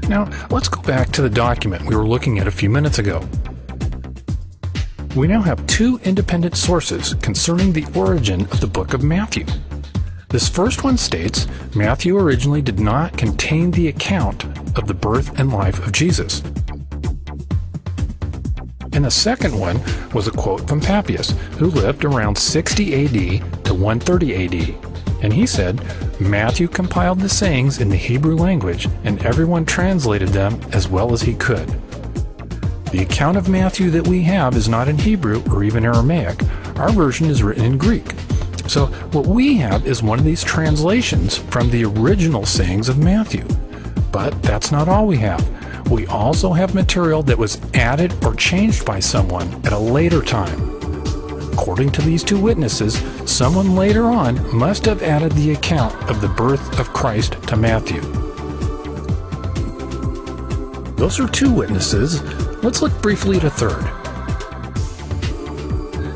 Now, let's go back to the document we were looking at a few minutes ago. We now have two independent sources concerning the origin of the book of Matthew. This first one states Matthew originally did not contain the account of the birth and life of Jesus. And the second one was a quote from Papias, who lived around 60 AD to 130 AD. And he said, Matthew compiled the sayings in the Hebrew language, and everyone translated them as well as he could. The account of Matthew that we have is not in Hebrew or even Aramaic. Our version is written in Greek. So what we have is one of these translations from the original sayings of Matthew. But that's not all we have. We also have material that was added or changed by someone at a later time. According to these two witnesses, someone later on must have added the account of the birth of Christ to Matthew. Those are two witnesses. Let's look briefly at a third.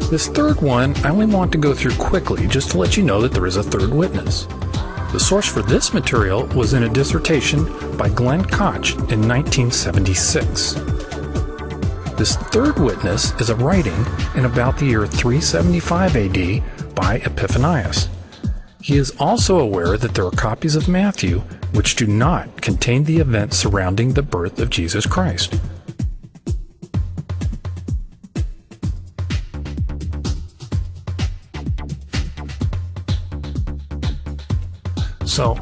This third one I only want to go through quickly just to let you know that there is a third witness. The source for this material was in a dissertation by Glenn Koch in 1976. This third witness is a writing in about the year 375 AD by Epiphanius. He is also aware that there are copies of Matthew which do not contain the events surrounding the birth of Jesus Christ. So,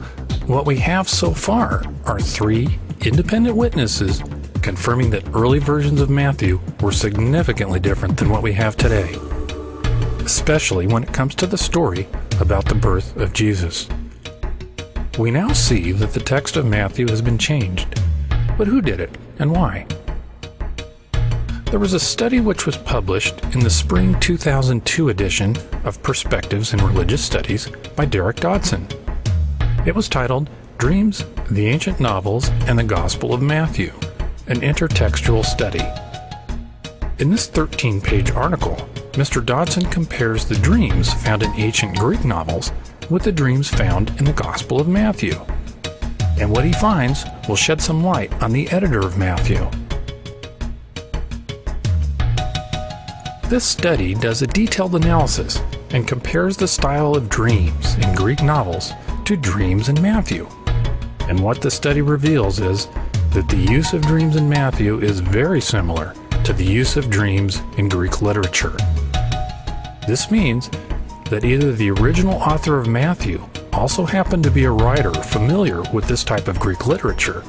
what we have so far are three independent witnesses confirming that early versions of Matthew were significantly different than what we have today, especially when it comes to the story about the birth of Jesus. We now see that the text of Matthew has been changed, but who did it and why? There was a study which was published in the spring 2002 edition of Perspectives in Religious Studies by Derek Dodson. It was titled Dreams, the Ancient Novels, and the Gospel of Matthew, an intertextual study. In this 13-page article, Mr. Dodson compares the dreams found in ancient Greek novels with the dreams found in the Gospel of Matthew. And what he finds will shed some light on the editor of Matthew. This study does a detailed analysis and compares the style of dreams in Greek novels to dreams in Matthew. And what the study reveals is that the use of dreams in Matthew is very similar to the use of dreams in Greek literature. This means that either the original author of Matthew also happened to be a writer familiar with this type of Greek literature,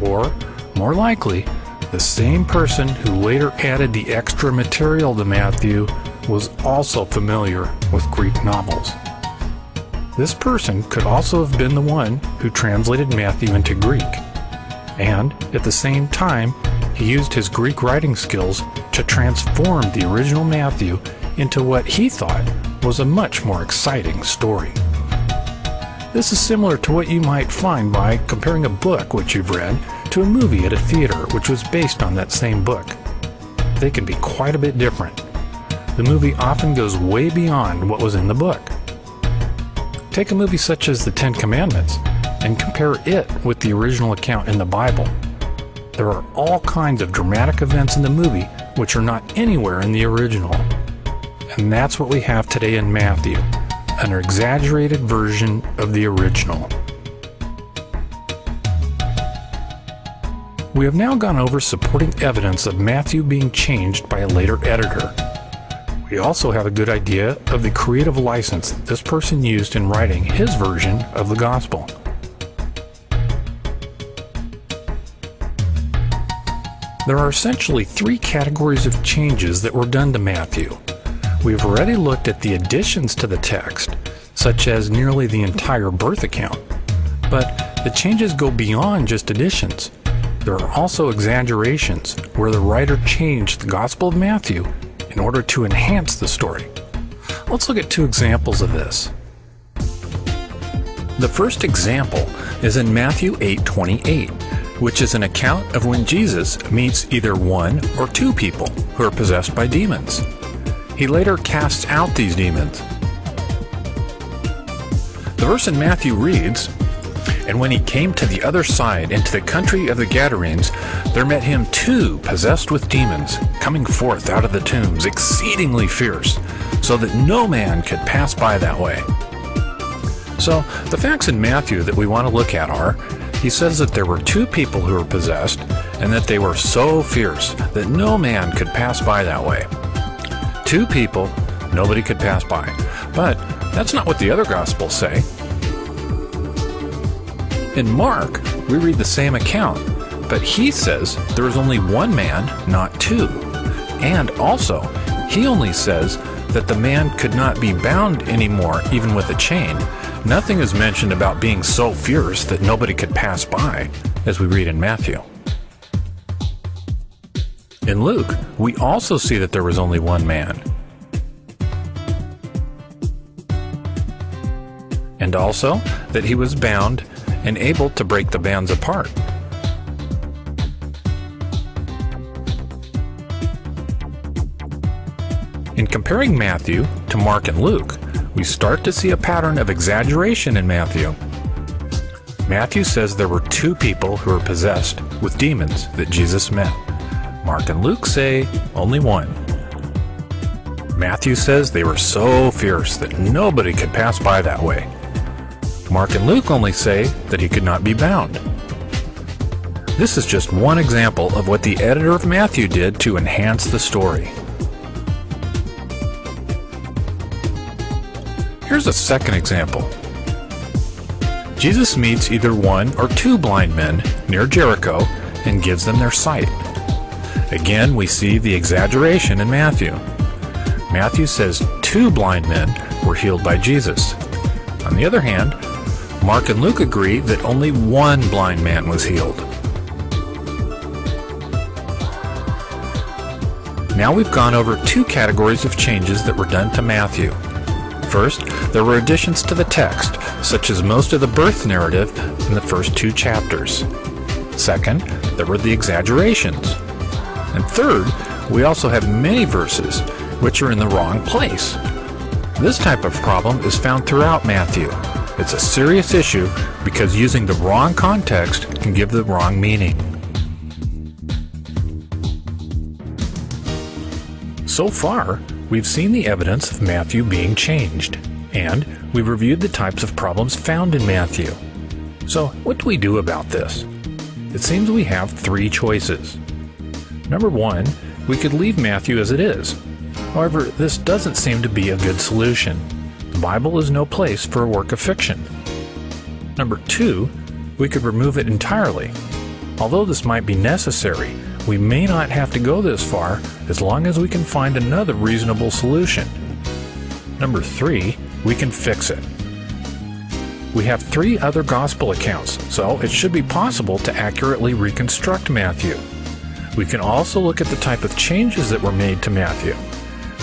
or, more likely, the same person who later added the extra material to Matthew was also familiar with Greek novels. This person could also have been the one who translated Matthew into Greek, and at the same time, he used his Greek writing skills to transform the original Matthew into what he thought was a much more exciting story. This is similar to what you might find by comparing a book which you've read to a movie at a theater which was based on that same book. They can be quite a bit different. The movie often goes way beyond what was in the book. Take a movie such as The Ten Commandments and compare it with the original account in the Bible. There are all kinds of dramatic events in the movie which are not anywhere in the original. And that's what we have today in Matthew, an exaggerated version of the original. We have now gone over supporting evidence of Matthew being changed by a later editor. We also have a good idea of the creative license that this person used in writing his version of the Gospel. There are essentially three categories of changes that were done to Matthew. We've already looked at the additions to the text, such as nearly the entire birth account. But the changes go beyond just additions. There are also exaggerations, where the writer changed the Gospel of Matthew in order to enhance the story. Let's look at two examples of this. The first example is in Matthew 8:28, which is an account of when Jesus meets either one or two people who are possessed by demons. He later casts out these demons. The verse in Matthew reads, And when he came to the other side, into the country of the Gadarenes, there met him 2 possessed with demons, coming forth out of the tombs, exceedingly fierce, so that no man could pass by that way. So, the facts in Matthew that we want to look at are, he says that there were 2 people who were possessed, and that they were so fierce that no man could pass by that way. 2 people, nobody could pass by. But that's not what the other Gospels say. In Mark, we read the same account, but he says there is only 1 man, not 2. And also, he only says that the man could not be bound anymore, even with a chain. Nothing is mentioned about being so fierce that nobody could pass by, as we read in Matthew. In Luke, we also see that there was only 1 man. And also, that he was bound and able to break the bands apart. In comparing Matthew to Mark and Luke, we start to see a pattern of exaggeration in Matthew. Matthew says there were 2 people who were possessed with demons that Jesus met. Mark and Luke say only 1. Matthew says they were so fierce that nobody could pass by that way. Mark and Luke only say that he could not be bound. This is just one example of what the editor of Matthew did to enhance the story. Here's a second example. Jesus meets either 1 or 2 blind men near Jericho and gives them their sight. Again, we see the exaggeration in Matthew. Matthew says 2 blind men were healed by Jesus. On the other hand, Mark and Luke agree that only 1 blind man was healed. Now we've gone over 2 categories of changes that were done to Matthew. First, there were additions to the text, such as most of the birth narrative in the first 2 chapters. Second, there were the exaggerations. And third, we also have many verses which are in the wrong place. This type of problem is found throughout Matthew. It's a serious issue because using the wrong context can give the wrong meaning. So far, we've seen the evidence of Matthew being changed, and we've reviewed the types of problems found in Matthew. So, what do we do about this? It seems we have 3 choices. Number 1, we could leave Matthew as it is. However, this doesn't seem to be a good solution. The Bible is no place for a work of fiction. Number 2, we could remove it entirely. Although this might be necessary, we may not have to go this far as long as we can find another reasonable solution. Number 3, we can fix it. We have 3 other gospel accounts, so it should be possible to accurately reconstruct Matthew. We can also look at the type of changes that were made to Matthew.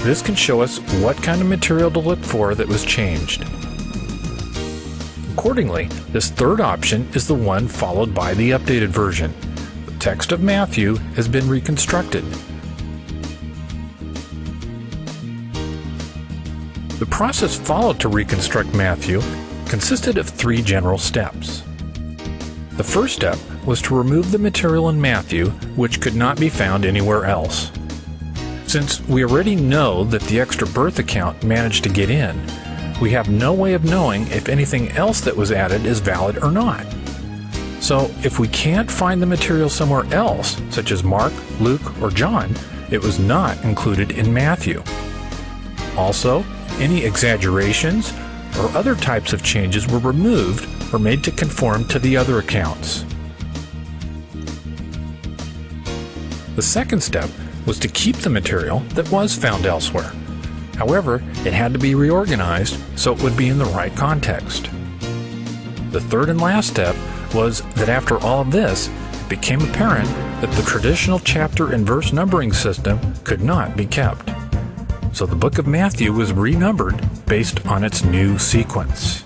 This can show us what kind of material to look for that was changed. Accordingly, this third option is the one followed by the updated version. The text of Matthew has been reconstructed. The process followed to reconstruct Matthew consisted of 3 general steps. The first step was to remove the material in Matthew which could not be found anywhere else. Since we already know that the extra birth account managed to get in, we have no way of knowing if anything else that was added is valid or not. So if we can't find the material somewhere else, such as Mark, Luke, or John, it was not included in Matthew. Also, any exaggerations or other types of changes were removed or made to conform to the other accounts. The second step was to keep the material that was found elsewhere. However, it had to be reorganized so it would be in the right context. The third and last step was that after all of this, it became apparent that the traditional chapter and verse numbering system could not be kept. So the book of Matthew was renumbered based on its new sequence.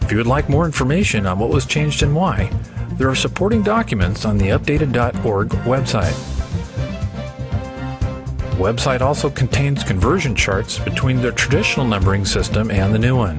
If you would like more information on what was changed and why, there are supporting documents on the updated.org website. The website also contains conversion charts between the traditional numbering system and the new one.